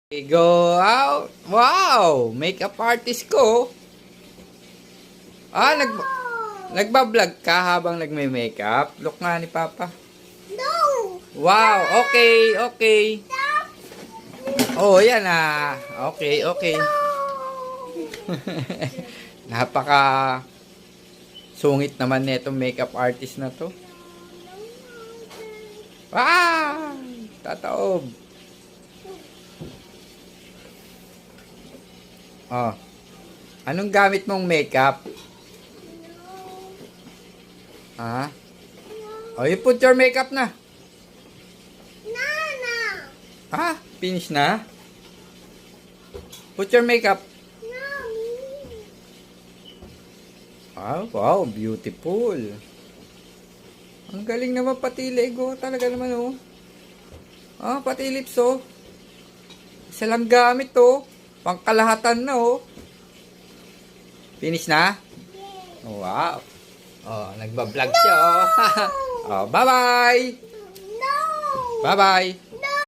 Go out. Wow! Makeup artist ko. Nagba-vlog ka habang nagme-makeup? Look nga ni Papa. No! Wow! Okay, okay. Oh, yan ah. Okay, okay. Napaka sungit naman nitong makeup artist na to. Ah! Tataob. Oh. Anong gamit mong makeup? Ah? Oh, you put your makeup na. Nana! Ah, finish na? Put your makeup. Mommy! Ah, wow, beautiful. Ang galing naman pati Lego. Talaga naman oh. Ah, pati lips oh. Isa lang gamit oh. Pangkalahatan na oh. Finish na? Oh, wow. Oh, nagba-vlog siya oh. Oh, bye-bye. No! Bye-bye.